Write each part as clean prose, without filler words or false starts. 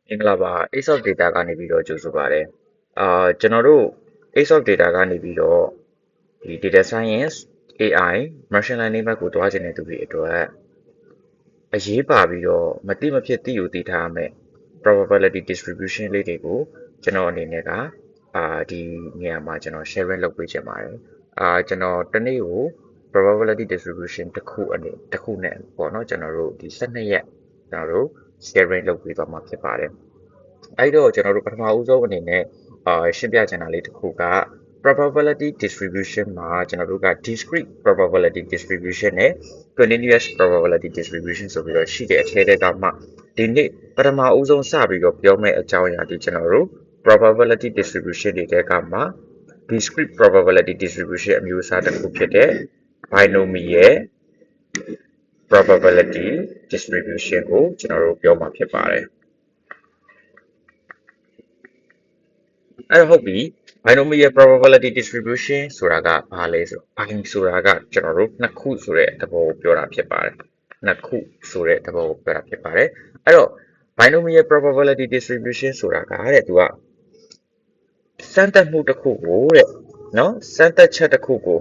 မင်္ဂလာပါ Ace of Data ကနေပြီးတော့ကြိုဆိုပါရစေကျွန်တော်တို့ Ace of Data ကနေပြီးတော့ဒီ Data Science AI Machine Learning ဘက်ကိုတွားချင်တဲ့သူတွေအတွက်အရေးပါပြီးတော့မတိမဖြစ်သိယူသိထားရမယ် probability distribution လေးတွေကိုကျွန်တော်အနေနဲ့ကဒီနေရာမှာကျွန်တော် sharing လုပ်ပေးချင်ပါတယ်ကျွန်တော်တနေ့ကို probability distribution တစ်ခုနဲ့ပေါ့နော်ကျွန်တော်တို့ဒီ12ရက်ကျွန်တော်တို့ sharing လုပ်ပေးသွားမှာဖြစ်ပါတယ်အဲ့တော့ကျွန်တော်တို့ပထမဦးဆုံးအနေနဲ့ရှင်းပြချင်တာလေးတစ်ခုက probability distribution မှာကျွန်တော်တို့က discrete probability distribution နဲ့ continuous probability distribution ဆိုပြီးတော့ရှိတဲ့အထဲကမှဒီနေ့ပထမဦးဆုံးစပြီးတော့ပြောမယ့်အကြောင်းအရာဒီကျွန်တော်တို့ probability distribution တွေကမှ discrete probability distribution အမျိုးအစားတစ်ခုဖြစ်တဲ့ binomial probability distribution ကိုကျွန်တော်တို့ပြောမှာဖြစ်ပါတယ်အဲ့တော့ဟုတ်ပြီ binomial probability distribution ဆိုတာကဘာလဲဆိုတော့ bi ဆိုတာကကျွန်တော်တို့နှစ်ခုဆိုတဲ့သဘောကိုပြောတာဖြစ်ပါတယ်နှစ်ခုဆိုတဲ့သဘောကိုပြောတာဖြစ်ပါတယ်အဲ့တော့ binomial probability distribution ဆိုတာကတဲ့သူကစမ်းသပ်မှုတစ်ခုကိုတဲ့နော်စမ်းသပ်ချက်တစ်ခုကို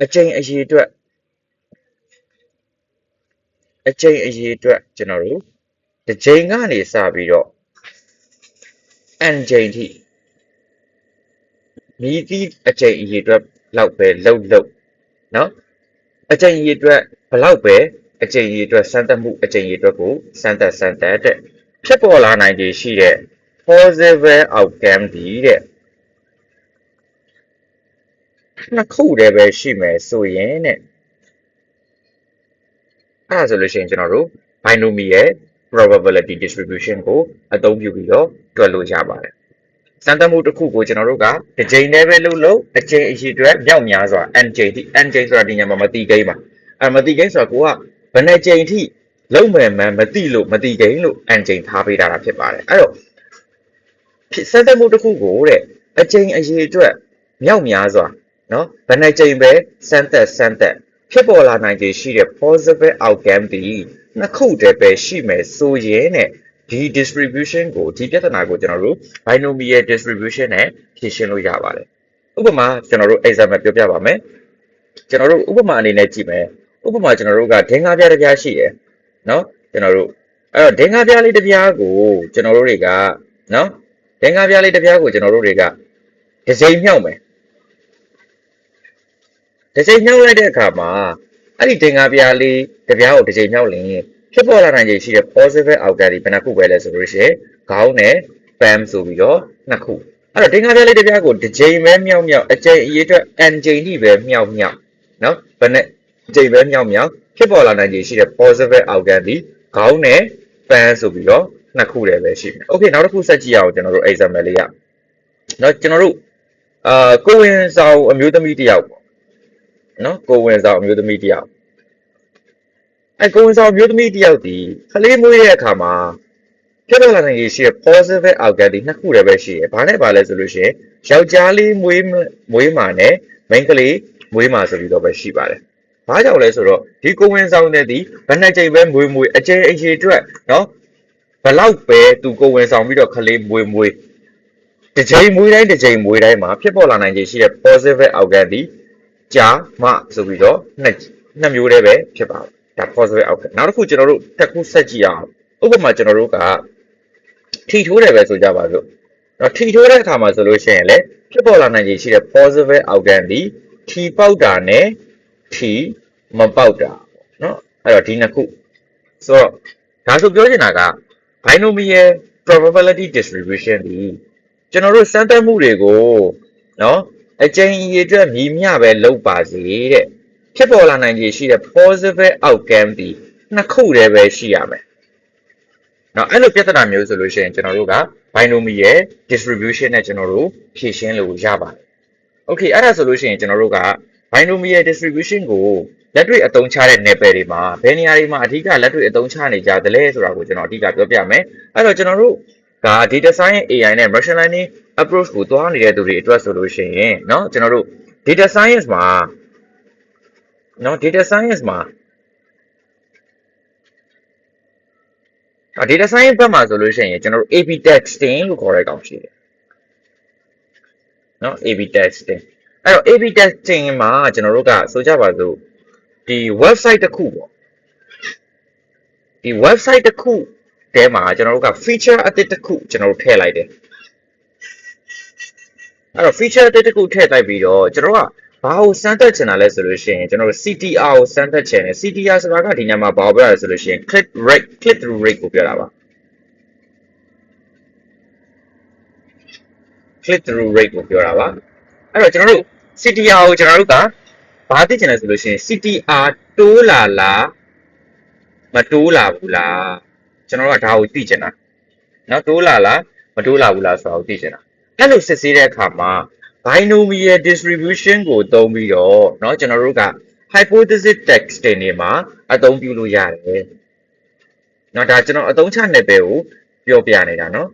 အကြိမ်အရေအတွက်ကျွန်တော်တို့တစ်ကြိမ်ကနေစပြီးတော့ n ကြိမ်ထိမြည်သည့်အကြိမ်အရေအတွက်လောက်ပဲလှုပ်နော်အကြိမ်အရေအတွက်ဘလောက်ပဲအကြိမ်အရေအတွက်စမ်းသပ်မှုအကြိမ်အရေအတွက်ကိုစမ်းသပ်တဲ့ဖြစ်ပေါ်လာနိုင်ခြေရှိတဲ့ possible outcome ဒီတဲ့နှစ်ခုတည်းပဲရှိမယ်ဆိုရင်တဲ့အဲ့ဒါဆိုလို့ရှိရင်ကျွန်တော်တို့ binomial probability distribution ကိုအသုံးပြုပြီးတော့တွက်လို့ရပါတယ်စမ်းသပ်မှုတစ်ခုကိုကျွန်တော်တို့ကတစ်ကြိမ်နဲ့ပဲလို့အကြိမ်အရေအတွက်မြောက်များစွာ n ကြိမ်ထိ n ကြိမ်ဆိုတာဒီညမှာမတိကိန်းပါမတိကိန်းဆိုတာကိုကဘယ်နှကြိမ်ထိလုံးမယ်မှန်းမတိကိန်းလို့ n ကြိမ်ထားပေးတာဖြစ်ပါတယ်အဲ့တော့စမ်းသပ်မှုတစ်ခုကိုတဲ့အကြိမ်အရေအတွက်မြောက်များစွာနော်ဘယ်နှကြိမ်ပဲစမ်းသပ်ဖြစ်ပေါ်လာနိုင်ခြေရှိတဲ့ possible outcome ဒီနှစ်ခုတည်းပဲရှိမယ်ဆိုရင်တဲ့ဒီ distribution ကိုဒီပြဿနာကိုကျွန်တော်တို့ binomial distribution နဲ့ဖြေရှင်းလို့ရပါတယ်ဥပမာကျွန်တော်တို့ example ပြောပြပါမယ်ကျွန်တော်တို့ဥပမာအနေနဲ့ကြည့်မယ်ဥပမာကျွန်တော်တို့ကဒင်္ဂါးပြားတစ်ပြားရှိတယ်နော်ကျွန်တော်တို့အဲ့တော့ဒင်္ဂါးပြားလေးတစ်ပြားကိုကျွန်တော်တို့တွေကနော်ဒင်္ဂါးပြားလေးတစ်ပြားကိုကျွန်တော်တို့တွေကတစ်စိမ်မြောက်မယ်တစ်ချိန်မြောက်လိုက်တဲ့အခါမှာအဲ့ဒီဒင်္ဂါးပြားလေးတစ်ပြားကိုတစ်ချိန်မြောက်ရင်ဖြစ်ပေါ်လာနိုင်ခြေရှိတဲ့ possible outcome ဒီဘယ်နှခုပဲလဲဆိုလို့ရှိရင်ခေါင်းနဲ့ pam ဆိုပြီးတော့နှစ်ခုအဲ့တော့ဒင်္ဂါးပြားလေးတစ်ပြားကိုတစ်ချိန်ပဲမြောက်အချိန်အရေအတွက် n ချိန်ထိပဲမြောက်နော်ဘယ်နဲ့အချိန်ပဲမြောက်ဖြစ်ပေါ်လာနိုင်ခြေရှိတဲ့ possible outcome ဒီခေါင်းနဲ့ pam ဆိုပြီးတော့နှစ်ခုတည်းပဲရှိမယ် okay နောက်တစ်ခုဆက်ကြည့်အောင်ကျွန်တော်တို့ example လေးရနော်ကျွန်တော်တို့ကိုဝင်ဆောင်အမျိုးသမီးတစ်ယောက်နော်ကိုဝင်ဆောင်အမျိုးသမီးတယောက်ကိုဝင်ဆောင်အမျိုးသမီးတယောက်ဒီကလေးမွေးတဲ့အခါမှာဖြစ်ပေါ်လာနိုင်ရရှိတဲ့ positive outcome ဒီနှစ်ခုတည်းပဲရှိတယ်။ဘာနဲ့ပါလဲဆိုလို့ရှိရင်ယောက်ျားလေးမွေးမှာနဲ့မိန်းကလေးမွေးမှာဆိုပြီးတော့ပဲရှိပါတယ်။ဘာကြောင့်လဲဆိုတော့ဒီကိုဝင်ဆောင်တဲ့ဒီဘယ်နှစ်ကြိမ်ပဲမွေးအကျဉ်းအရေအတွက်နော်ဘလောက်ပဲသူကိုဝင်ဆောင်ပြီးတော့ကလေးမွေးတစ်ကြိမ်မွေးတိုင်းမှာဖြစ်ပေါ်လာနိုင်ရရှိတဲ့ positive outcome ဒီကြာမှဆိုပြီးတော့နှစ်မျိုးတည်းပဲဖြစ်ပါတယ်ဒါ positive outcome နောက်တစ်ခုကျွန်တော်တို့တစ်ခုဆက်ကြည့်အောင်ဥပမာကျွန်တော်တို့ကထီထိုးတယ်ပဲဆိုကြပါစို့နော်ထီထိုးတဲ့အခါမှာဆိုလို့ရှိရင်လည်းဖြစ်ပေါ်လာနိုင်ခြေရှိတဲ့ positive outcome ဒီထီပေါက်တာနဲ့ထီမပေါက်တာနော်အဲ့တော့ဒီနှစ်ခုဆိုတော့ဒါဆိုပြောချင်တာက binomial probability distribution ဒီကျွန်တော်တို့စမ်းသပ်မှုတွေကိုနော်အကြိမ်အရေအတွက်မြည်မျှပဲလုပ်ပါစေတဲ့ဖြစ်ပေါ်လာနိုင်ခြေရှိတဲ့ positive outcome ဒီနှစ်ခုတည်းပဲရှိရမယ်နော်အဲ့လိုပြဿနာမျိုးဆိုလို့ရှိရင်ကျွန်တော်တို့က binomial distribution နဲ့ကျွန်တော်တို့ဖြေရှင်းလို့ရပါတယ် okay အဲ့ဒါဆိုလို့ရှိရင်ကျွန်တော်တို့က binomial distribution ကိုလက်တွေ့အသုံးချတဲ့ နယ်ပယ်တွေမှာဘယ်နေရာတွေမှာအဓိကလက်တွေ့အသုံးချနေကြသလဲဆိုတာကိုကျွန်တော်အဓိကပြောပြမယ်အဲ့တော့ကျွန်တော်တို့က data science AI နဲ့ machine learning approach ကိုသွားနေတဲ့သူတွေအတွက်ဆိုလို့ရှိရင်เนาะကျွန်တော်တို့ data science မှာ data science ဘက်မှာဆိုလို့ရှိရင်ကျွန်တော်တို့ A/B testing လို့ခေါ်တဲ့ကောင်ရှိတယ်နော် A/B testing အဲ့တော့ A/B testing မှာကျွန်တော်တို့ကဆိုကြပါစို့ဒီ website တစ်ခုပေါ့ဒီ website တစ်ခုတဲမှာကျွန်တော်တို့က feature အသစ်တစ်ခုကျွန်တော်တို့ထည့်လိုက်တယ်အဲ့တော့ feature အသစ်တစ်ခုထည့်လိုက်ပြီးတော့ကျွန်တော်တို့ကဘာကိုစမ်းသပ်ချင်တာလဲဆိုလို့ရှိရင်ကျွန်တော်တို့ CTR ကိုစမ်းသပ်ချင်တယ် CTR ဆိုတာကဒီညမှာဘာကိုပြောရလဲဆိုလို့ရှိရင် click through rate ကိုပြောတာပါ click through rate ကိုပြောတာပါအဲ့တော့ကျွန်တော်တို့ CTR ကိုကျွန်တော်တို့ကဘာသိချင်လဲဆိုလို့ရှိရင် CTR တိုးလာလားမတိုးလာဘူးလားကျွန်တော်တို့ကဒါကိုသိချင်တာနော်တိုးလာလားမတိုးလာဘူးလားဆိုတာကိုသိချင်တာအဲ့လိုစစ်ဆေးတဲ့အခါမှာ binomial distribution ကိုသုံးပြီးတော့เนาะကျွန်တော်တို့က hypothesis testing တွေမှာအသုံးပြုလို့ရတယ်เนาะဒါကျွန်တော်အသုံးချနယ်ပယ်ကိုပြောပြနေတာเนาะ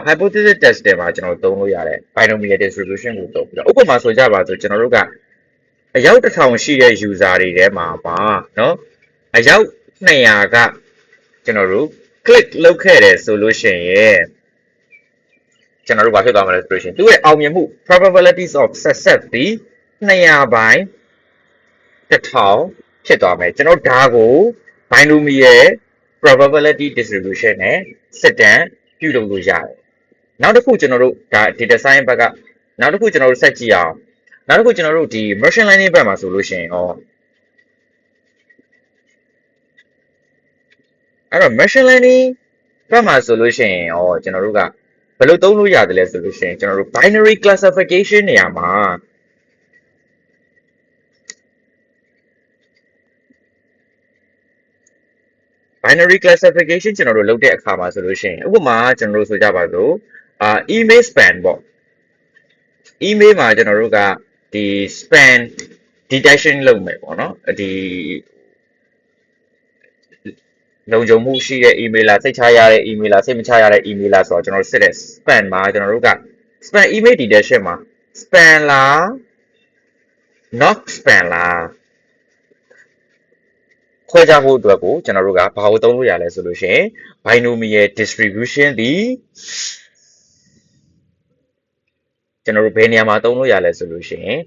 hypothesis testing မှာကျွန်တော်သုံးလို့ရတယ် binomial distribution ကိုသုံးပြီးတော့ဥပမာဆိုကြပါစို့ကျွန်တော်တို့ကအယောက်1000ရှိတဲ့ user တွေထဲမှာပါเนาะအယောက်200ကကျွန်တော်တို့ click လုပ်ခဲ့တယ်ဆိုလို့ရှိရင်ကျွန်တော်တို့ဘာဖြစ်သွားမလဲဆိုလို့ရှိရင်သူ့ရဲ့အောင်မြင်မှု probabilities of success ဒီ200ပိုင်း1000ဖြစ်သွားမယ်ကျွန်တော်ဒါကို binomial probability distribution နဲ့စစ်တမ်းပြုလုပ်လို့ရတယ်နောက်တစ်ခုကျွန်တော်တို့ဒါ data science ဘက်ကနောက်တစ်ခုကျွန်တော်တို့ဆက်ကြည့်အောင်နောက်တစ်ခုကျွန်တော်တို့ဒီ machine learning ဘက်မှာဆိုလို့ရှိရင်အဲ့တော့ machine learning ဘက်မှာဆိုလို့ရှိရင်ကျွန်တော်တို့ကဘယ်လိုသုံးလို့ရတယ်လဲဆိုလို့ရှိရင်ကျွန်တော်တို့ binary classification နေရာမှာbinary classification ကျွန်တော်တို့လုပ်တဲ့အခါမှာဆိုလို့ရှိရင်ဥပမာကျွန်တော်တို့ဆိုကြပါစို့email span ပေါ့ email မှာကျွန်တော်တို့ကဒီ span detection လုပ်မယ်ပေါ့နော်ဒီလုံခြုံမှုရှိတဲ့ email လားစိတ်ချရတဲ့ email လားစိတ်မချရတဲ့ email လားဆိုတော့ကျွန်တော်တို့စစ်တဲ့ span မှာကျွန်တော်တို့က span email detection မှာ span လား not span လားခွဲခြားဖို့အတွက်ကိုကျွန်တော်တို့ကဘာကိုသုံးလို့ရလဲဆိုလို့ရှိရင် binomial distribution ဒီကျွန်တော်တို့ဘယ်နေရာမှာသုံးလို့ရလဲဆိုလို့ရှိရင်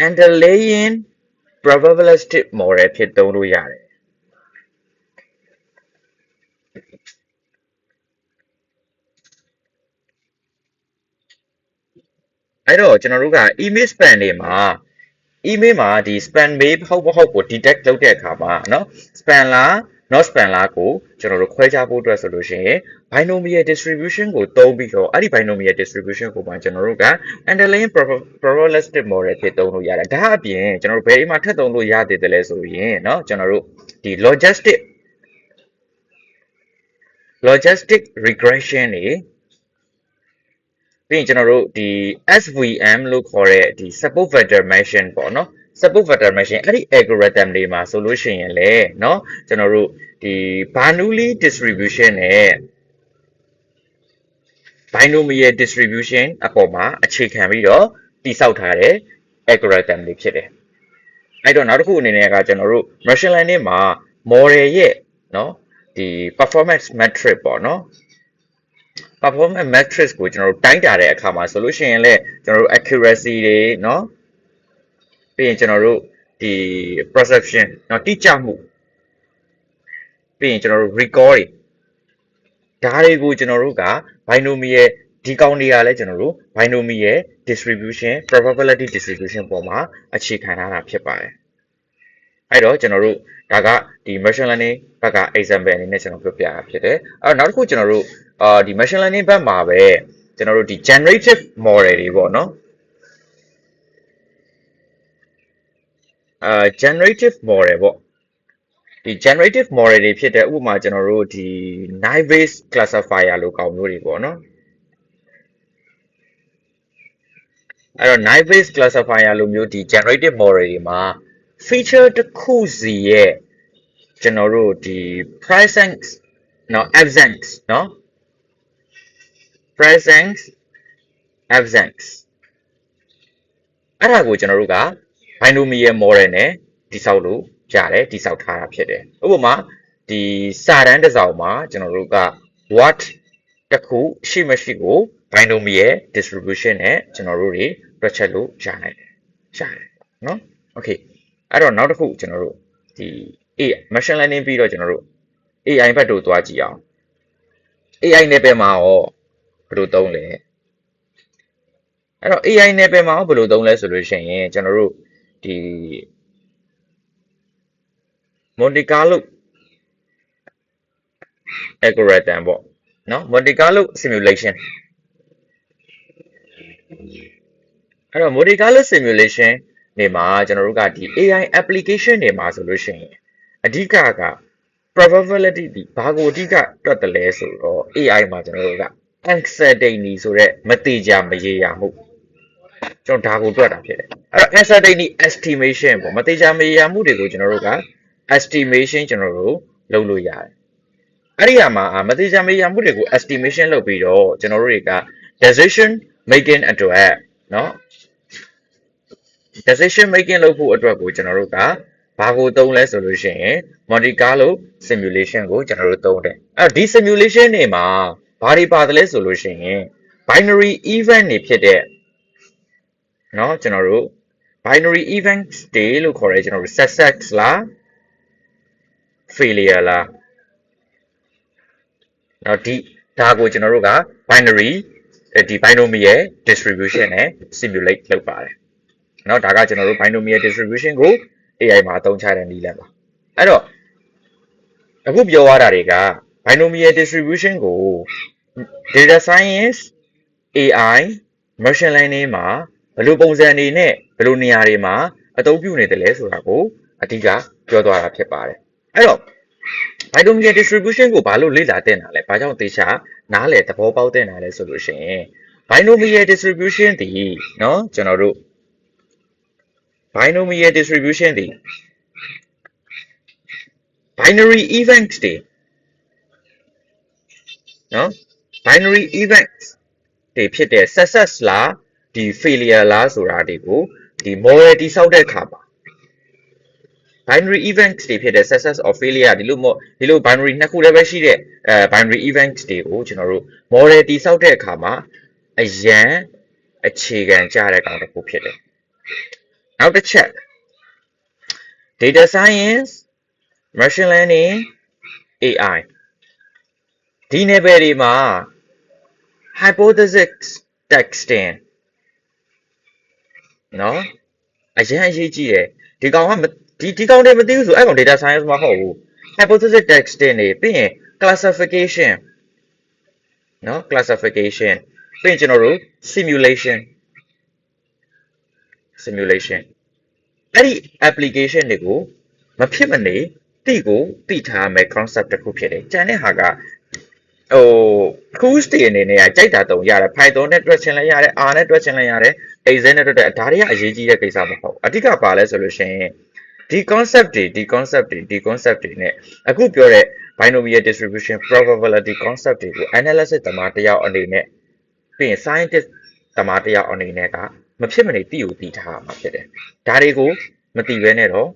underlying probabilistic model ဖြစ်သုံးလို့ရတယ်အဲ့တော့ကျွန်တော်တို့က email span တွေမှာ email မှာဒီ span mail ဟုတ်မဟုတ်ကို detect လုပ်တဲ့အခါမှာเนาะ span လား not span လားကိုကျွန်တော်တို့ခွဲခြားဖို့အတွက်ဆိုလို့ရှိရင် binomial distribution ကိုသုံးပြီးတော့အဲ့ဒီ binomial distribution ကိုမှကျွန်တော်တို့က underlying probabilistic model ဖြစ်သုံးလို့ရတယ်ဒါအပြင်ကျွန်တော်တို့ဘယ်အိမ်မှာထပ်သုံးလို့ရသေးတယ်လဲဆိုရင်เนาะကျွန်တော်တို့ဒီ logistic regression တွေပြီးရင်ကျွန်တော်တို့ဒီ SVM လို့ခေါ်တဲ့ဒီ support vector machine ပေါ့နော် support vector machine အဲ့ဒီ algorithm တွေမှာဆိုလို့ရှိရင်လေเนาะကျွန်တော်တို့ဒီ Bernoulli distribution နဲ့ binomial distribution အပေါ်မှာအခြေခံပြီးတော့တည်ဆောက်ထားတဲ့ algorithm တွေဖြစ်တယ်အဲ့တော့နောက်တစ်ခုအနေနဲ့ကကျွန်တော်တို့ machine learning မှာ model ရဲ့เนาะဒီ performance metric ပေါ့เนาะperformance matrix ကိုကျွန်တော်တို့တိုင်းတာတဲ့အခါမှာဆိုလို့ရှိရင်လည်းကျွန်တော်တို့ accuracy တွေเนาะပြီးရင်ကျွန်တော်တို့ဒီ perception เนาะတိကျမှုပြီးရင်ကျွန်တော်တို့ recall တွေဒါတွေကိုကျွန်တော်တို့က binomial ဒီကောင်တွေကလည်းကျွန်တော်တို့ binomial distribution probability distribution ပေါ်မှာအခြေခံထားတာဖြစ်ပါတယ်အဲ့တော့ကျွန်တော်တို့ဒါကဒီ machine learning ဘက်က example အနေနဲ့ကျွန်တော်ပြောပြတာဖြစ်တယ်အဲ့တော့နောက်တစ်ခုကျွန်တော်တို့ဒီ machine learning ဘက်မှာပဲကျွန်တော်တို့ဒီ generative model တွေပေါ့နော်generative model ပေါ့ဒီ generative model တွေဖြစ်တဲ့ဥပမာကျွန်တော်တို့ဒီ Naive Bayes classifier လို့ကောင်မျိုးတွေပေါ့နော်အဲ့တော့ Naive Bayes classifier လို့မျိုးဒီ generative model တွေမှာ feature တစ်ခုစီရဲ့ကျွန်တော်တို့ဒီ presence เนาะ absence เนาะ presence absence အဲ့ဒါကိုကျွန်တော်တို့က binomial model နဲ့တိဆောက်လို့ရတယ်တိဆောက်ထားတာဖြစ်တယ်ဥပမာ ဒီစာတန်းတစ်စောင်မှာကျွန်တော်တို့က what တစ်ခုရှိမရှိကို binomial distribution နဲ့ကျွန်တော်တို့တွေတွက်ချက်လို့ရနိုင်တယ်เนาะ okay အဲ့တော့နောက်တစ်ခုကျွန်တော်တို့ဒီ machine learning ပြီးတော့ကျွန်တော်တို့ AI ဘက်တို့သွားကြည့်အောင် AI နယ်ပယ်မှာရောဘယ်လိုသုံးလဲအဲ့တော့ AI နယ်ပယ်မှာရောဘယ်လိုသုံးလဲဆိုလို့ရှိရင်ကျွန်တော်တို့ဒီ Monte Carlo algorithm ပေါ့နော် Monte Carlo simulation အဲ့တော့ Monte Carlo simulation နေမှာကျွန်တော်တို့ကဒီ AI application တွေမှာဆိုလို့ရှိရင်အဓိကက probability ဒီဘာကိုအဓိကတွက်တယ်လဲဆိုတော့ AI မှာကျွန်တော်တို့က uncertainty ဆိုတဲ့မတိကျမရေရာမှုကျွန်တော်ဒါကိုတွက်တာဖြစ်တယ်အဲ့တော့ uncertainty estimation ပေါ့မတိကျမရေရာမှုတွေကိုကျွန်တော်တို့က estimation ကျွန်တော်တို့လုပ်လို့ရတယ်အဲ့ဒီမှာမတိကျမရေရာမှုတွေကို estimation လုပ်ပြီးတော့ကျွန်တော်တို့တွေက decision making အတွက်เนาะ decision making လုပ်ဖို့အတွက်ကိုကျွန်တော်တို့ကဘာကိုသုံးလဲဆိုလို့ရှိရင် Monte Carlo simulation ကိုကျွန်တော်တို့သုံးတယ်အဲ့တော့ဒီ simulation တွေမှာဘာတွေပါတယ်လဲဆိုလို့ရှိရင် binary event တွေဖြစ်တဲ့เนาะကျွန်တော်တို့ binary event တွေလို့ခေါ်ရဲကျွန်တော်တို့ success လား failure လားเนาะဒီဒါကိုကျွန်တော်တို့က binary ဒီ binomial distribution နဲ့ simulate လုပ်ပါတယ်เนาะဒါကကျွန်တော်တို့ binomial distribution ကို AI မှာအသုံးချတဲ့နည်းလမ်းပါအဲ့တော့အခုပြောရတာတွေက binomial distribution ကို data science AI machine learning မှာဘယ်လိုပုံစံတွေနဲ့ဘယ်လိုနေရာတွေမှာအသုံးပြုနေတယ်လဲဆိုတာကိုအဓိကပြောသွားတာဖြစ်ပါတယ်အဲ့တော့ binomial distribution ကိုဘာလို့လေ့လာသင့်တာလဲဘာကြောင့်သေချာနားလည်သဘောပေါက်သင့်တာလဲဆိုလို့ရှိရင် binomial distribution ဒီเนาะကျွန်တော်တို့ binomial distribution ဒီ binary events တွေเนาะ binary events တွေဖြစ်တဲ့ success လားဒီ failure လားဆိုတာတွေကိုဒီ model တိစောက်တဲ့အခါမှာ binary events တွေဖြစ်တဲ့ success or failure ဒီလို binary နှစ်ခုလည်းပဲရှိတဲ့binary events တွေကိုကျွန်တော်တို့ model တိစောက်တဲ့အခါမှာအရန်အခြေခံကြတဲ့ကောင်တစ်ခုဖြစ်တယ်နောက်တစ်ချက် data science machine learning AI ဒီနယ်ပယ်တွေမှာ hypothesis testing နော်အရင်အရေးကြီးတယ်ဒီကောင်ကဒီကောင်တွေမသိဘူးဆိုအဲ့ကောင် data science မဟုတ်ဘူး hypothesis testing တွေပြီးရင် classification နော် classification ပြီးရင်ကျွန်တော်တို့ simulation အဲ့ဒီ application တွေကိုမဖြစ်မနေသိထားမယ် concept တစ်ခုဖြစ်တယ်ကျန်တဲ့ဟာကtools တွေအနေနဲ့ကြိုက်တာတုံရတယ် Python နဲ့တွက်ချင်လည်းရတယ် R နဲ့တွက်ချင်လည်းရတယ် Excel နဲ့တွက်တယ်ဒါတွေကအရေးကြီးတဲ့ကိစ္စမဟုတ်အဓိကပါလဲဆိုလို့ရှိရင်ဒီ concept တွေနဲ့အခုပြောတဲ့ binomial distribution probability concept တွေကို analysis သမားတစ်ယောက်အနေနဲ့ပြီးရင် scientist သမားတစ်ယောက်အနေနဲ့ကမဖြစ်မနေသိထားမှာဖြစ်တယ်ဒါတွေကိုမသိဘဲနဲ့တော့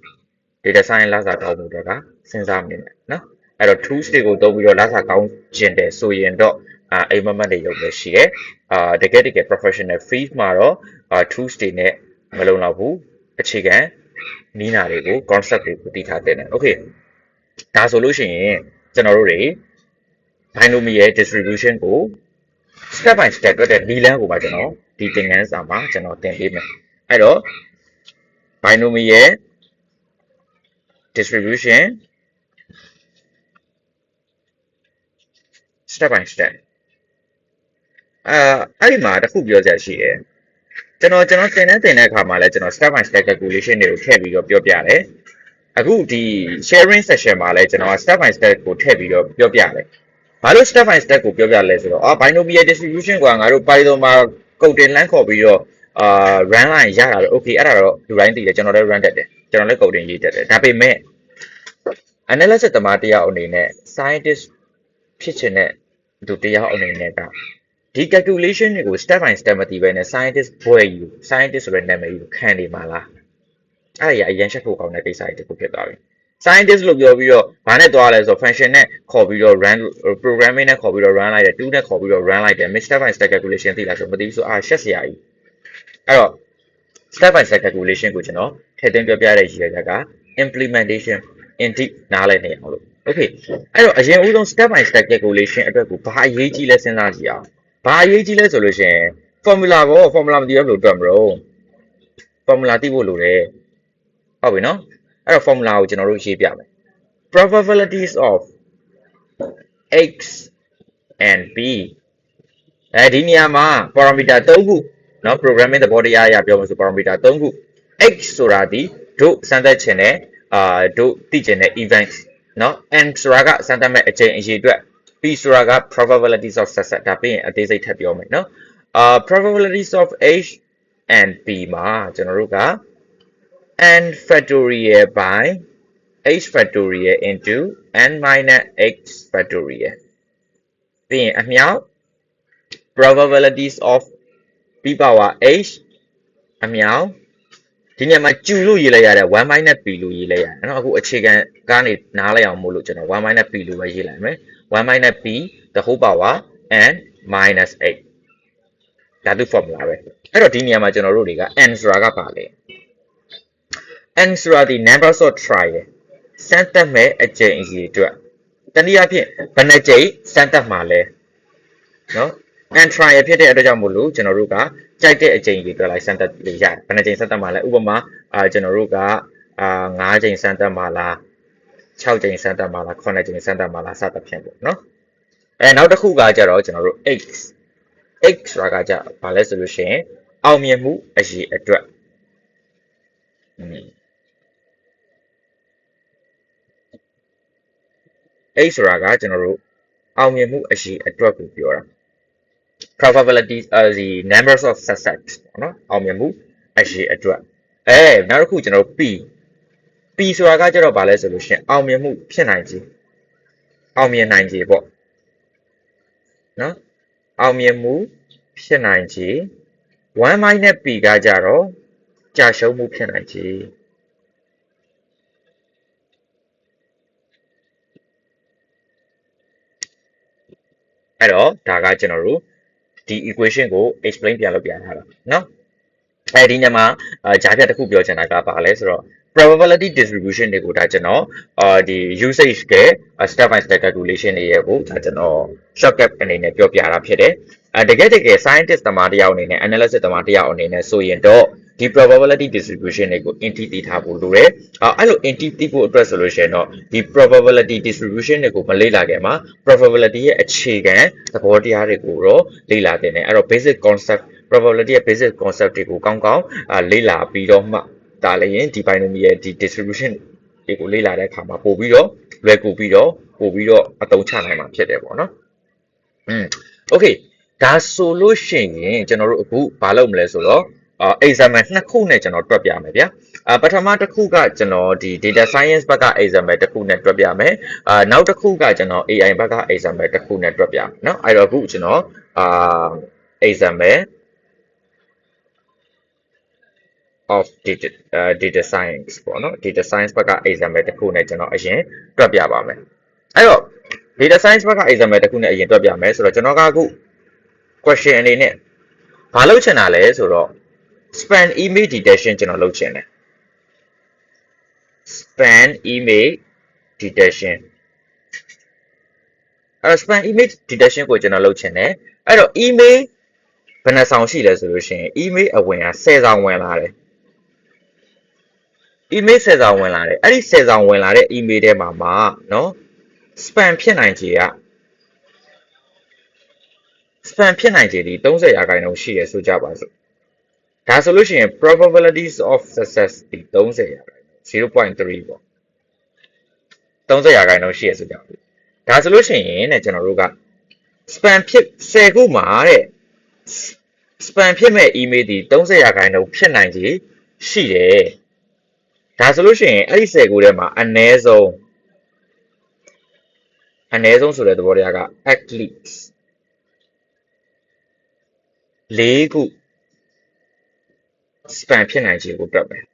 data science လာစာကောင်းမှုတွေကစဉ်းစားမနေနဲ့နော်အဲ့တော့ tools တွေကိုသုံးပြီးတော့လာစာကောင်းကျင်တယ်ဆိုရင်တော့အိမ်မက်တွေရုပ်ပဲရှိတယ်တကယ် professional field မှာတော့tools တွေနဲ့မလုံလောက်ဘူးအခြေခံနည်းနာတွေကို concept တွေကိုသိထားတဲ့တယ် okay ဒါဆိုလို့ရှိရင်ကျွန်တော်တို့တွေ binomial distribution ကို step by step တွက်တဲ့နည်းလမ်းကိုပါကျွန်တော်ဒီသင်ခန်းစာမှာကျွန်တော်သင်ပေးမယ်အဲ့တော့ binomial distribution step by step အဲ့ဒီမှာတစ်ခုပြောစရာရှိတယ်ကျွန်တော်သင်တဲ့အခါမှာလည်းကျွန်တော် step by step calculation တွေကိုထည့်ပြီးတော့ပြောပြတယ်အခုဒီ sharing session မှာလည်းကျွန်တော် step by step ကိုထည့်ပြီးတော့ပြောပြတယ်ဘာလို့ step by step ကိုပြောပြလဲဆိုတော့binomial distribution ကငါတို့ Python မှာ code တင်လမ်းခေါ်ပြီးတော့ run လိုက်ရတာတော့ okay အဲ့ဒါတော့လူတိုင်းသိတယ်ကျွန်တော်လည်း run တတ်တယ်ကျွန်တော်လည်း code တင်ရေးတတ်တယ်ဒါပေမဲ့ analysis သမားတရားအနေနဲ့ scientist ဖြစ်ချင်တဲ့သူတရားအနေနဲ့ကဒီ calculation တွေကို step by step မသိဘဲနဲ့ scientist ဘွဲ့ယူ scientist ဆိုတဲ့နာမည်ကိုခံနေမှာလားအဲ့ဒါအရင်ချက်ဖို့ကောင်းတဲ့ကိစ္စတွေတခုဖြစ်သွားပြီ scientist လို့ပြောပြီးတော့ဘာနဲ့သွားလဲဆိုတော့ function နဲ့ခေါ်ပြီးတော့ run programming နဲ့ခေါ်ပြီးတော့ run လိုက်တယ်2နဲ့ခေါ်ပြီးတော့ run လိုက်တယ် step by step calculation သိလားဆိုမသိဘူးဆိုရှက်စရာကြီးအဲ့တော့ step by step calculation ကိုကျွန်တော်ထည့်သွင်းပြောပြရတဲ့ရည်ရွယ်ချက်က implementation in deep နားလည်နေအောင်လို့ okay အဲ့တော့အရင်ဦးဆုံး step by step calculation အတွက်ကိုဘာအရေးကြီးလဲစဉ်းစားကြည့်အောင်ဘာအရေးကြီးလဲဆိုလို့ရှိရင် formula ကို formula မသိဘဲဘယ်လိုတွက်မလို့ formula သိဖို့လိုတယ်ဟုတ်ပြီနော်အဲ့တော့ formula ကိုကျွန်တော်တို့ရေးပြမယ် probabilities of x and b ဒီနေရာမှာ parameter 3ခုเนาะ programming သဘောတရားအရပြောမယ်ဆို parameter 3ခု x ဆိုတာဒီတို့စမ်းသပ်ချင်တဲ့တို့သိချင်တဲ့ event เนาะ n ဆိုတာကစမ်းသပ်မဲ့အချိန်အရေအတွက် p ဆိုတာက probabilities of success ဒါပြီးရင်အသေးစိတ်ထပ်ပြောမယ်เนาะprobabilities of h and b မှာကျွန်တော်တို့က n factorial by h factorial into n minus x factorial ပြီးရင်အမြောက် probabilities of p power h အမြောက်ဒီနေရာမှာကျူလို့ရေးလိုက်ရတယ်1 minus p လို့ရေးလိုက်ရတယ်เนาะအခုအခြေခံကနေနားလိုက်အောင်မို့လို့ကျွန်တော်1 minus p လို့ပဲရေးလိုက်မယ်1 minus p the whole power n minus 8ဒါသူ formula ပဲအဲ့တော့ဒီနေရာမှာကျွန်တော်တို့တွေက n ဆိုတာကပါလေ n ဆိုတာဒီ numbers of try စမ်းသပ်မဲ့အကြိမ်အရေအတွက်တနည်းအားဖြင့်ဘယ်နှကြိမ်စမ်းသပ်မှာလဲเนาะ n try ဖြစ်တဲ့အတွက်ကြောင့်မို့လို့ကျွန်တော်တို့ကကြိုက်တဲ့အကြိမ်ကြီးတွေ့လိုက်စမ်းသပ်လို့ရတယ်ဘယ်နှကြိမ်စမ်းသပ်မှာလဲဥပမာကျွန်တော်တို့က9ကြိမ်စမ်းသပ်မှာလား6ကြိမ်စမ်းသပ်မှာလား9ကြိမ်စမ်းသပ်မှာလားစသဖြင့်ပေါ့နော်နောက်တစ်ခုကကြတော့ကျွန်တော်တို့ x ဆိုတာကကြဘာလဲဆိုလို့ရှိရင်အောင်မြင်မှုအရေအတွက်x ဆိုတာကကျွန်တော်တို့အောင်မြင်မှုအရေအတွက်ကိုပြောတာprobabilities the numbers of success เนาะအောင်မြင်မှုအရေအတွက်နောက်တစ်ခုကျွန်တော်တို့ p ဆိုတာကကြတော့ဗာလဲဆိုလို့ရှိရင်အောင်မြင်မှုဖြစ်နိုင်ခြေအောင်မြင်နိုင်ခြေပေါ့เนาะအောင်မြင်မှုဖြစ်နိုင်ခြေ1 minus p ကကြတော့ကြာရှုံးမှုဖြစ်နိုင်ခြေအဲ့တော့ဒါကကျွန်တော်တို့ဒီ equation ကို explain ပြန်လုပ်ပြထားတာเนาะဒီညမှာဂျာပြတစ်ခုပြောချင်တာကဘာလဲဆိုတော့ probability distribution တွေကိုဒါကျွန်တော်ဒီ usage က step by step calculation တွေရဲ့ကိုဒါကျွန်တော် shortcut အနေနဲ့ပြောပြတာဖြစ်တယ်တကယ် scientist သမားတယောက်အနေနဲ့ analysis သမားတယောက်အနေနဲ့ဆိုရင်တော့ဒီ probability distribution တွေကို int သိထားဖို့လိုတယ်အဲ့လို int သိဖို့အတွက်ဆိုလို့ရှိရင်တော့ဒီ probability distribution တွေကိုမလေ့လာခင်မှာ probability ရဲ့အခြေခံသဘောတရားတွေကိုတော့လေ့လာသင့်တယ်အဲ့တော့ basic concept probability ရဲ့ basic concept တွေကိုကောင်းကောင်းလေ့လာပြီးတော့မှဒါလည်းဒီ binomial ဒီ distribution တွေကိုလေ့လာတဲ့အခါမှာပို့ပြီးတော့လွယ်ကူပြီးတော့ပို့ပြီးတော့အသုံးချနိုင်မှာဖြစ်တယ်ပေါ့နော်okay ဒါဆိုလို့ရှိရင်ကျွန်တော်တို့အခုဘာလုပ်မလဲဆိုတော့example နှစ်ခုနဲ့ကျွန်တော်တွက်ပြမယ်ဗျာပထမတစ်ခုကကျွန်တော်ဒီ data science ဘက်က example တစ်ခုနဲ့တွက်ပြမယ်နောက်တစ်ခုကကျွန်တော် AI ဘက်က example တစ်ခုနဲ့တွက်ပြမယ်เนาะအဲ့တော့အခုကျွန်တော်example of data science ပေါ့နော် data science ဘက်က example တစ်ခုနဲ့ကျွန်တော်အရင်တွက်ပြပါမယ်အဲ့တော့ data science ဘက်က example တစ်ခုနဲ့အရင်တွက်ပြမယ်ဆိုတော့ကျွန်တော်ကအခု question အနေနဲ့ဘာလုပ်ချင်တာလဲဆိုတော့ span image detection ကျွန်တော်လုပ်ချင်တယ် span image detection အဲ့တော့ span image detection ကိုကျွန်တော်လုပ်ချင်တယ်အဲ့တော့ image ဘယ်နှဆောင်ရှိလဲဆိုလို့ရှိရင် image အဝင်က10ဆောင်ဝင်လာတယ် image 10ဆောင်ဝင်လာတယ်အဲ့ဒီ10ဆောင်ဝင်လာတဲ့ image ထဲမှာเนาะ span ဖြစ်နိုင်ခြေက span ဖြစ်နိုင်ခြေဒီ30%ရှိတယ်ဆိုကြပါစို့ဒါဆိုလို့ရှိရင် probabilities of success ဒီ30% 0.3 ပေါ့30%ရှိရဆိုကြပါဒါဆိုလို့ရှိရင်တဲ့ကျွန်တော်တို့က span ဖြစ်10ခုမှာတဲ့ span ဖြစ်မဲ့ email ဒီ30% ဖြစ်နိုင်ခြေရှိတယ်ဒါဆိုလို့ရှိရင်အဲ့ဒီ10ခုထဲမှာအနည်းဆုံးဆိုတဲ့သဘောတရားက at least 4ခု span ဖြစ်နိုင်ခြေကိုတွက်မယ်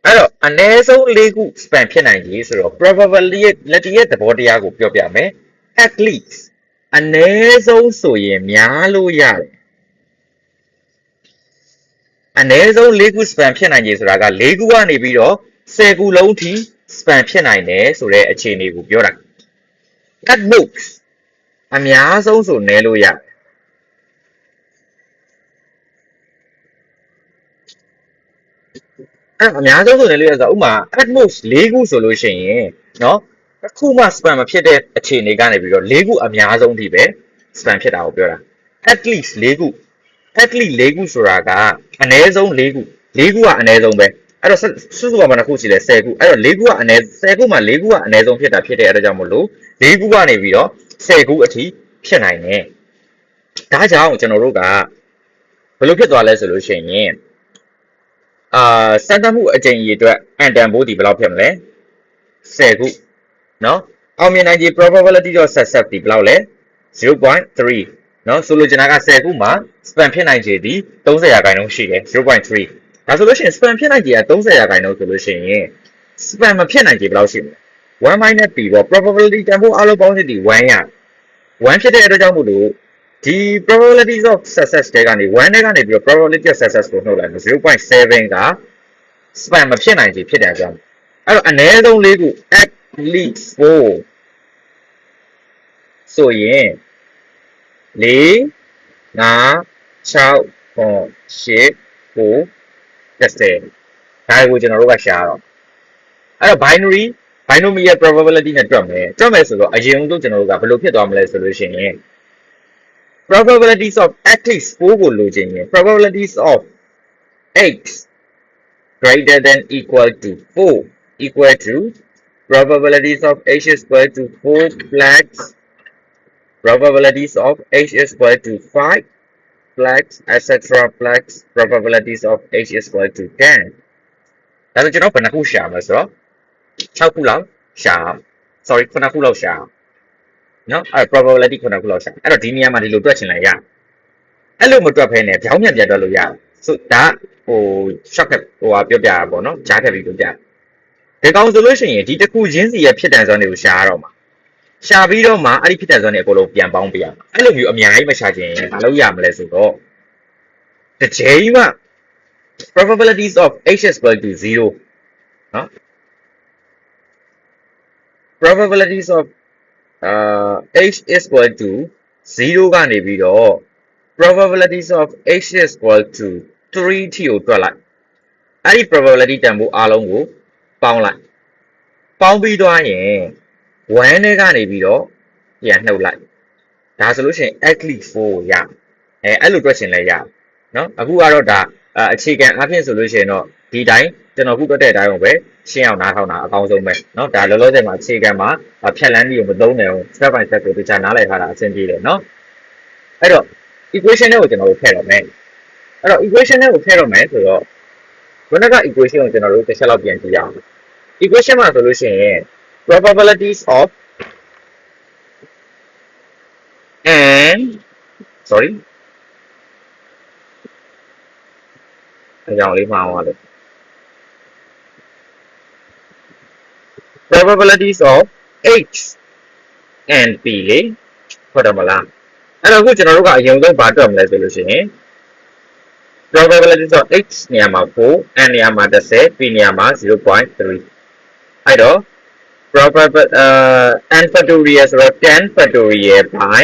အဲ့တော့အနည်းဆုံး၄ခု span ဖြစ်နိုင်ကြီးဆိုတော့ probability ရဲ့သဘောတရားကိုပြောပြမယ် at least အနည်းဆုံးဆိုရင်များလို့ရတယ်အနည်းဆုံး၄ခု span ဖြစ်နိုင်ကြီးဆိုတာက၄ခုကနေပြီးတော့10ခုလုံးထိ span ဖြစ်နိုင်တယ်ဆိုတဲ့အခြေအနေကိုပြောတာ at most အများဆုံးဆိုနည်းလို့ရတယ်အဲ့အများဆုံးဆိုနည်းလို့ရဆိုဥမာ at most ၄ခုဆိုလို့ရှိရင်เนาะတစ်ခုမှ span မဖြစ်တဲ့အခြေအနေကနေပြီးတော့၄ခုအများဆုံးထိပဲ span ဖြစ်တာကိုပြောတာ at least ၄ခု at least ၄ခုဆိုတာကအနည်းဆုံး၄ခု၄ခုကအနည်းဆုံးပဲအဲ့တော့စုစုပေါင်းမှာတစ်ခုရှိလဲ10ခုအဲ့တော့၄ခုကအနည်း10ခုမှာ၄ခုကအနည်းဆုံးဖြစ်တာဖြစ်တဲ့အဲ့ဒါကြောင့်မို့လို့၄ခုကနေပြီးတော့10ခုအထိဖြစ်နိုင်တယ်ဒါကြောင့်ကျွန်တော်တို့ကဘယ်လိုဖြစ်သွားလဲဆိုလို့ရှိရင်စမ်းသပ်မှုအကြိမ်ကြီးအတွက်အန်တန်ဖို့ဒီဘယ်လောက်ဖြစ်မလဲ10ခုเนาะအောင်မြင်နိုင်ခြေ probability of success ဒီဘယ်လောက်လဲ 0.3 เนาะဆိုလိုချင်တာက10ခုမှာ span ဖြစ်နိုင်ခြေဒီ30%ရှိတယ် 0.3 ဒါဆိုလို့ရှိရင် span ဖြစ်နိုင်ခြေက30%ဆိုလို့ရှိရင် span မဖြစ်နိုင်ခြေဘယ်လောက်ရှိမလဲ1 minus p ပေါ့ probability တန်ဖိုးအားလုံးပေါင်းစစ်ဒီ1ရ1ဖြစ်တဲ့အတွက်ကြောင့်မို့လို့ဒီ probability of success တွေကနေ1နဲ့ကနေပြီးတော့ probability of success ကိုနှုတ်လိုက်မယ် 0.7 က span မဖြစ်နိုင်ခြေဖြစ်တယ်ဆိုတော့အဲ့တော့အနည်းဆုံး၄ခု at least 4ဆိုရင်4 5 6 8 9 10ဒါကိုကျွန်တော်တို့ကရှာတော့အဲ့တော့ binomial probability နဲ့တွက်မယ်ဆိုတော့အရင်ဆုံးကျွန်တော်တို့ကဘယ်လိုဖြစ်သွားမလဲဆိုလို့ရှိရင် probabilities of at least 4ကိုလိုချင်ရင် probabilities of x greater than equal to 4 equal to probabilities of h is equal to 4 plus probabilities of h is equal to 5 plus etc plus probabilities of h is equal to 10ဒါဆိုကျွန်တော်ဘယ်နှခုရှာမလဲဆိုတော့6ခုလောက်ရှာ sorry 9ခုလောက်ရှာเนาะအဲ့ probability 9ခုလောက်ရှာအဲ့တော့ဒီနေရာမှာဒီလိုတွက်ချင်လိုက်ရအဲ့လိုမတွက်ဖဲနဲ့ပြောင်းပြန်တွက်လို့ရဆိုဒါshortcut ပြောပြတာပေါ့เนาะကြားထည့်ပြီးပြောပြဒီကောင်ဆိုလို့ရှိရင်ဒီတစ်ခုချင်းစီရဲ့ဖြစ်တန်စွမ်းတွေကိုရှာရတော့မှာရှာပြီးတော့မှအဲ့ဒီဖြစ်တန်စွမ်းတွေအကုန်လုံးပြန်ပေါင်းပြရမှာအဲ့လိုမျိုးအများကြီးမရှာချင်ရင်မလုပ်ရမလဲဆိုတော့တစ်ချိန်မှ probabilities of h is equal to 0เนาะ probabilities of h is equal to 0ကနေပြီးတော့ probabilities of h is equal to 3 ထိကိုတွက်လိုက်အဲ့ဒီ probability တန်ဖိုးအားလုံးကိုပေါင်းလိုက်ပေါင်းပြီးသွားရင်1နဲ့ကနေပြီးတော့ပြန်နှုတ်လိုက်ဒါဆိုလို့ရှိရင် at least 4ကိုရအဲ့လိုတွက်ချင်လဲရเนาะအခုကတော့ဒါအခြေခံအဖြစ်ဆိုလို့ရှိရင်တော့ဒီတိုင်းကျွန်တော်ခုတွက်တဲ့အတိုင်းကိုပဲရှင်းအောင်နားထောင်တာအကောင်းဆုံးပဲเนาะဒါလောလောဆယ်မှာအခြေခံမှာဖြတ်လန်းကြီးကိုမသုံးနိုင်ဘူး step by step ကိုတခြားနားလည်ထားတာအဆင်ပြေတယ်เนาะအဲ့တော့ equation တွေကိုကျွန်တော်တို့ထည့်တော့မယ်အဲ့တော့ equation တွေကိုထည့်တော့မယ်ဆိုတော့ခုနက equation ကိုကျွန်တော်တို့တစ်ချက်လောက်ပြန်ကြည့်ရအောင် equation မှာဆိုလို့ရှိရင် probabilities of and sorry အကြောင်းလေးမှားသွားတယ် probabilities of h and p လေဟုတ်တယ်မလားအဲ့တော့အခုကျွန်တော်တို့ကအရင်ဆုံးဘာတွက်မလဲဆိုလို့ရှိရင် probabilities of h နေရာမှာ4 n နေရာမှာ10 p နေရာမှာ 0.3 အဲ့တော့ n factorial ဆိုတော့10 factorial by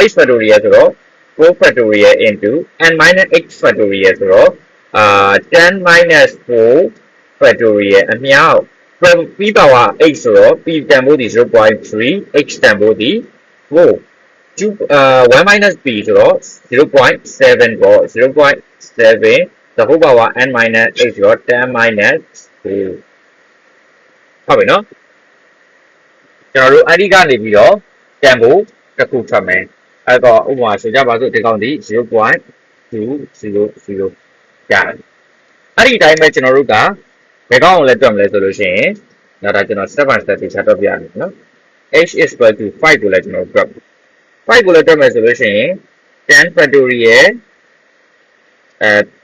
h factorial ဆိုတော့4 factorial into n minus h factorial ဆိုတော့10 minus 4 factorial အမြောက် p power h ဆိုတော့ p တန်ဖိုးဒီ 0.3 h တန်ဖိုးဒီ4 1 minus p ဆိုတော့ 0.7 ပေါ့ 0.7 the whole power n minus h ဆိုတော့10 minus 4ဟုတ်ပြီနော်ကျွန်တော်တို့အဲ့ဒီကနေပြီးတော့တန်ဖိုးတစ်ခုထွက်မယ်အဲ့တော့ဥပမာဆိုကြပါစို့ဒီကောင်ဒီ 0.200 ရတယ်အဲ့ဒီအတိုင်းပဲကျွန်တော်တို့ကဘယ်ကောင်ကိုလဲတွက်မလဲဆိုလို့ရှိရင်ဒါကျွန်တော် step by step တွေချက်တော့ပြရမယ်နော် h is equal to 5ကိုလဲကျွန်တော်တွက်5ကိုလဲတွက်မယ်ဆိုလို့ရှိရင်10 factorial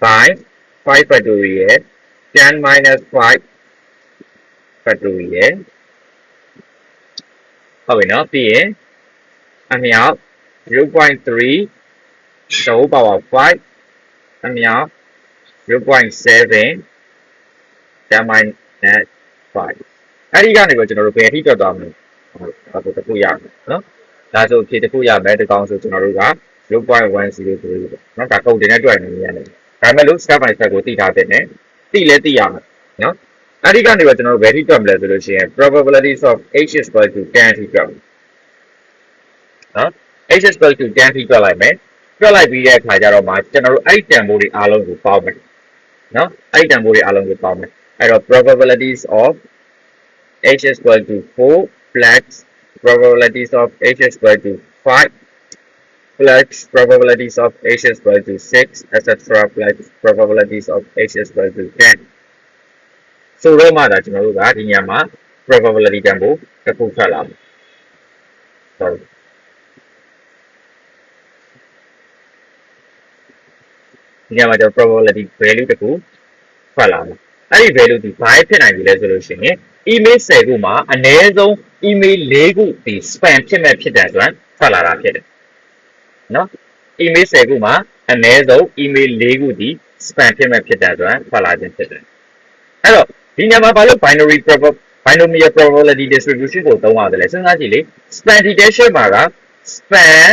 by 5 factorial 10 minus 5 factorial ဟုတ်ပြီနော်ပြီးရင်အမြောက် 0.3 the whole power 5အမြောက် 0.7 10 minus 5အဲ့ဒီကနေပဲကျွန်တော်တို့ဘယ်အထိတွက်သွားမလဲဒါဆိုတစ်ခုရမယ်နော်ဒါဆိုဖြေတစ်ခုရမယ်ဒီကောင်ဆိုကျွန်တော်တို့က 0.103 ပေါ့နော်ဒါကုန်တင်နဲ့တွက်နေရတယ်ဒါပေမဲ့လို့ step by step ကိုသိထားတဲ့နဲ့သိလဲသိရမယ်နော်အဲ့ဒီကနေပဲကျွန်တော်တို့ဘယ်အထိတွက်မလဲဆိုလို့ရှိရင် probabilities of h is equal to 10အထိတွက်မယ်နော် h is equal to 10အထိတွက်လိုက်မယ်တွက်လိုက်ပြီးတဲ့အခါကျတော့မှကျွန်တော်တို့အဲ့ဒီတန်ဖိုးတွေအားလုံးကိုပေါင်းမယ်နော်အဲ့ဒီတန်ဖိုးတွေအားလုံးကိုပေါင်းမယ်အဲ့တော့ probabilities of h is equal to 4 plus probabilities of h is equal to 5 plus probabilities of h is equal to 6 etc plus probabilities of h is equal to 10ဆိုတော့မှဒါကျွန်တော်တို့ကဒီညမှာ probability တန်ဖိုးတစ်ခုထွက်လာမယ် sorry ဒီညမှာကျွန်တော် probability value တစ်ခုထွက်လာမယ်အဲ့ဒီ value ဒီဘာဖြစ်နိုင်ပြီလဲဆိုလို့ရှိရင် email 10ခုမှာအနည်းဆုံး email 4ခုဒီ spam ဖြစ်မဲ့ဖြစ်တဲ့အတွက်ထွက်လာတာဖြစ်တယ်နော် email 10ခုမှာအနည်းဆုံး email 4ခုဒီ spam ဖြစ်မဲ့ဖြစ်တဲ့အတွက်ထွက်လာခြင်းဖြစ်တယ်အဲ့တော့ဒီညမှာဘာလို့ binomial probability distribution ကိုသုံးရတယ်လဲစဉ်းစားကြည့်လေ spam detection မှာက spam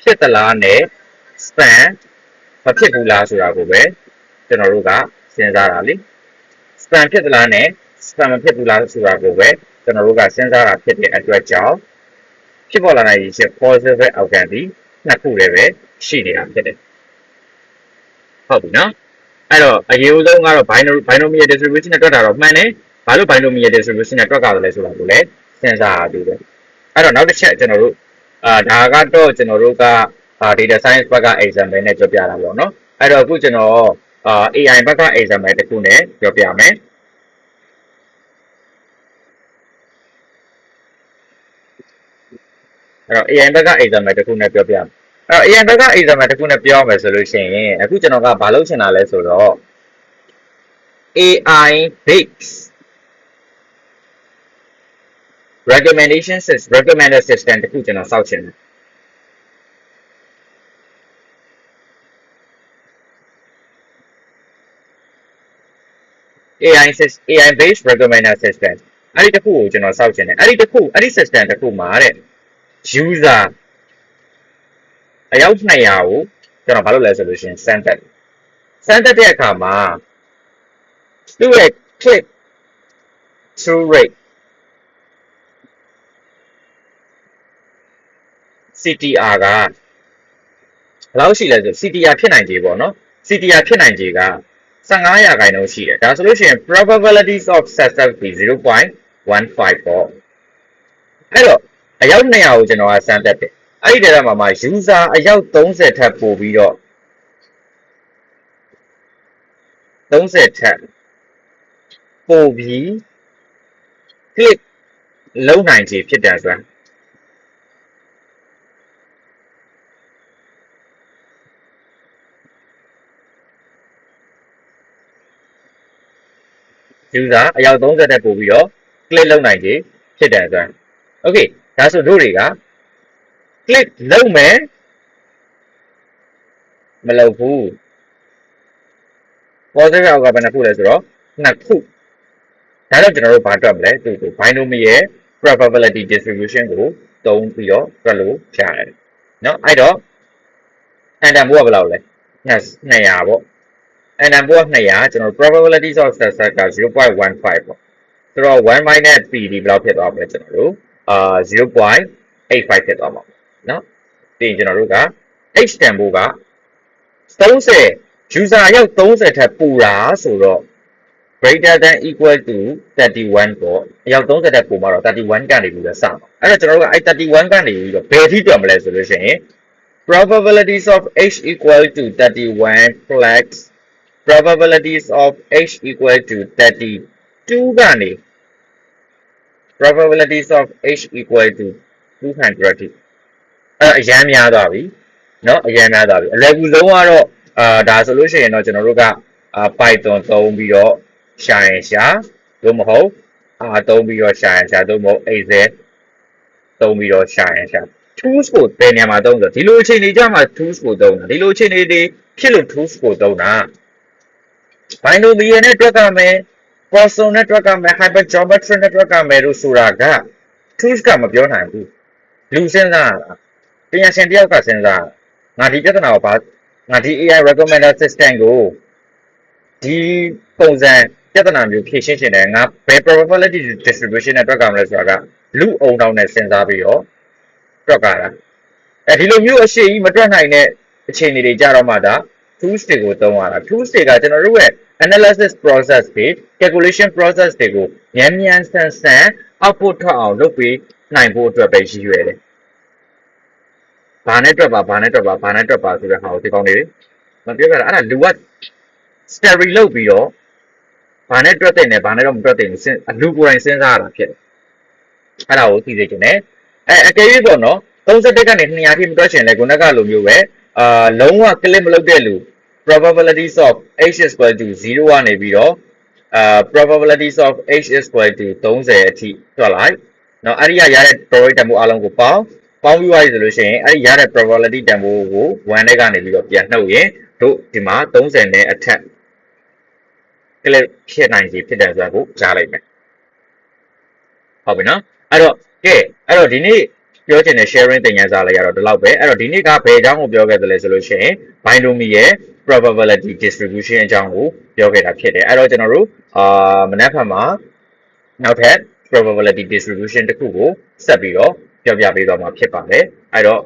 ဖြစ်သလားနဲ့ spam မဖြစ်ဘူးလားဆိုတာကိုပဲကျွန်တော်တို့ကစဉ်းစားတာလေ spam ဖြစ်သလားနဲ့ spam မဖြစ်ဘူးလားဆိုတာကိုပဲကျွန်တော်တို့ကစဉ်းစားတာဖြစ်တဲ့အတွက်ကြောင့်ဖြစ်ပေါ်လာနိုင်ရည် positive outcome ဒီနှစ်ခုလည်းပဲရှိနေတာဖြစ်တယ်ဟုတ်ပြီနော်အဲ့တော့အရေးဆုံးကတော့ binomial distribution နဲ့တွက်တာတော့မှန်တယ်ဘာလို့ binomial distribution နဲ့တွက်ကြတယ်လဲဆိုတာကိုလည်းစဉ်းစားရသေးတယ်အဲ့တော့နောက်တစ်ချက်ကျွန်တော်တို့ဒါကတော့ကျွန်တော်တို့ကdata science ဘက်က example နဲ့ပြောပြတာပေါ့နော်အဲ့တော့အခုကျွန်တော်AI ဘက်က example တစ်ခုနဲ့ပြောပြမယ်အဲ့တော့ AI ဘက်က example တစ်ခုနဲ့ပြောပြမယ်အဲ့တော့ AI ဘက်က example တစ်ခုနဲ့ပြောမယ်ဆိုလို့ရှိရင်အခုကျွန်တော်ကဘာလုပ်ချင်တာလဲဆိုတော့ AI based recommended system တစ်ခုကျွန်တော်စောင့်ချင်တယ်AI based recommender system အဲ့ဒီတစ်ခုကိုကျွန်တော်စောင့်ချင်တယ်အဲ့ဒီ system တစ်ခုမှာတဲ့ user အယောက်200ကိုကျွန်တော်ဘာလုပ်လဲဆိုလို့ရှိရင်စမ်းသပ်တဲ့အခါမှာသူ့ရဲ့ click through rate CTR ကဘယ်လောက်ရှိလဲဆို CTR ဖြစ်နိုင်ခြေပေါ့နော် CTR ဖြစ်နိုင်ခြေက15%ရှိတယ်ဒါဆိုလို့ရှိရင် probabilities of success ဒီ 0.15 ပေါ့အဲ့တော့အယောက်200ကိုကျွန်တော်ကစမ်းသပ်တယ်အဲ့ဒီ data မှာ user အယောက်30ထပ်ပို့ပြီးတော့30ထပ်ပို့ပြီး click လုပ်နိုင်ခြေဖြစ်တယ်ဆိုတာuser အယောက်30တက်ပို့ပြီးတော့ click လုပ်နိုင်ခြေဖြစ်တယ်ဆိုရင် okay ဒါဆိုတို့တွေက click လုပ်မယ်မလုပ်ဘူး positive အောက်ကဘယ်နှခုလဲဆိုတော့2ခုဒါတော့ကျွန်တော်တို့ဘာတွက်မလဲသူ binomial probability distribution ကိုသုံးပြီးတော့တွက်လို့ရတယ်เนาะအဲ့တော့ n တန်ဖိုးကဘယ်လောက်လဲ200ပေါ့n တန်ဖိုးက200ကျွန်တော် probabilities of success က 0.15 ပေါ့ဆိုတော့1 minus p ဒီဘယ်လောက်ဖြစ်သွားမလဲကျွန်တော်တို့0.85 ဖြစ်သွားမှာเนาะပြီးရင်ကျွန်တော်တို့က h တန်ဖိုးက30 user ရောက်30ထပ်ပူတာဆိုတော့ greater than equal to 31ပေါ့အယောက်30တက်ပုံမှာတော့31ကနေပြီးတော့စမှာအဲ့တော့ကျွန်တော်တို့ကအဲ့31ကနေပြီးတော့ဘယ်ထိတွက်မလဲဆိုလို့ရှိရင် probabilities of h equal to 31 plus probabilities of h equal to 32ကနေ probabilities of h equal to 200ထိအဲ့အရန်များသွားပြီเนาะအရန်များသွားပြီအလွယ်ကူဆုံးကတော့ဒါဆိုလို့ရှိရင်တော့ကျွန်တော်တို့ကPython သုံးပြီးတော့ ရှာရင်ရှာသို့မဟုတ်သုံးပြီးတော့ရှာရင်ရှာသို့မဟုတ် Excel သုံးပြီးတော့ရှာရင်ရှာ tools ကိုဘယ်နေရာမှာသုံးဆိုဒီလိုအခြေအနေကြမှာ tools ကိုသုံးတာဒီလိုအခြေအနေတွေဖြစ်လို့ tools ကိုသုံးတာ binomial နဲ့တွက်ကမယ် Poisson နဲ့တွက်ကမယ် hypergeometry နဲ့တွက်ကမယ်လို့ဆိုတာက tools ကမပြောနိုင်ဘူးလူစဉ်းစားတာပညာရှင်တယောက်ကစဉ်းစားငါဒီပြဿနာကိုငါဒီ AI recommender system ကိုဒီပုံစံပြဿနာမျိုးဖြေရှင်းချင်တယ်ငါဘယ် probability distribution နဲ့တွက်ကမလဲဆိုတာကလူအုံတောင်းနဲ့စဉ်းစားပြီးတော့တွက်ကတာဒီလိုမျိုးအရှိကြီးမတွက်နိုင်တဲ့အခြေအနေတွေကြတော့မှဒါ tools တွေကိုသုံးရတာ tools တွေကကျွန်တော်တို့ရဲ့ analysis process တွေ calculation process တွေကိုမြန်မြန်ဆန်ဆန် output ထွက်အောင်လုပ်ပြီးနိုင်ဖို့အတွက်ပဲရည်ရွယ်တယ်။ဘာနဲ့တွက်ပါဆိုတဲ့ဟာကိုဒီကောင်းနေမပြောကြတာအဲ့ဒါလူက study လုပ်ပြီးတော့ဘာနဲ့တွက်တဲ့နဲ့ဘာနဲ့တော့မတွက်တဲ့လူကိုယ်တိုင်စဉ်းစားရတာဖြစ်တယ်။အဲ့ဒါကိုသိစေချင်တယ်။အကယ်၍ပေါ့နော်31ကနေ200ထိမတွက်ချင်လဲခုနကလိုမျိုးပဲလုံးဝ click မလုပ်တဲ့လူ probabilities of h is equal to 0ကနေပြီးတော့probabilities of h is equal to 30အထိတွက်လိုက်နော်အဲ့ဒီရတဲ့ probability တန်ဖိုးအားလုံးကိုပေါင်းပြီးသွားပြီဆိုလို့ရှိရင်အဲ့ဒီရတဲ့ probability တန်ဖိုးကို1နဲ့ကနေပြီးတော့ပြန်နှုတ်ရင်တို့ဒီမှာ30နဲ့အထက် click ဖြစ်နိုင်စီဖြစ်တယ်ဆိုတာကိုကြားလိုက်မယ်ဟုတ်ပြီနော်အဲ့တော့ဒီနေ့ပြောချင်တဲ့ sharing သင်ခန်းစာလေးကတော့ဒီလောက်ပဲအဲ့တော့ဒီနေ့ကဘယ်အကြောင်းကိုပြောခဲ့သလဲဆိုလို့ရှိရင် binomial ရဲ့ probability distribution အကြောင်းကိုပြောခဲ့တာဖြစ်တယ်အဲ့တော့ကျွန်တော်တို့မနက်ဖြန်မှာနောက်ထပ် probability distribution တစ်ခုကိုဆက်ပြီးတော့ပြောပြပေးသွားမှာဖြစ်ပါတယ်အဲ့တော့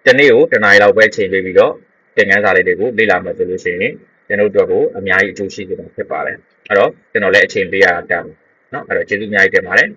ဒီနေ့ကိုတစ်နားရီလောက်ပဲချိန်ပေးပြီးတော့သင်ခန်းစာလေးတွေကိုလေ့လာမှဆိုလို့ရှိရင်ကျွန်တော်တို့ကိုအများကြီးအကျိုးရှိကြမှာဖြစ်ပါတယ်အဲ့တော့ကျွန်တော်လည်းအချိန်ပေးရတာတတ်เนาะအဲ့တော့ကျေးဇူးအများကြီးတင်ပါတယ်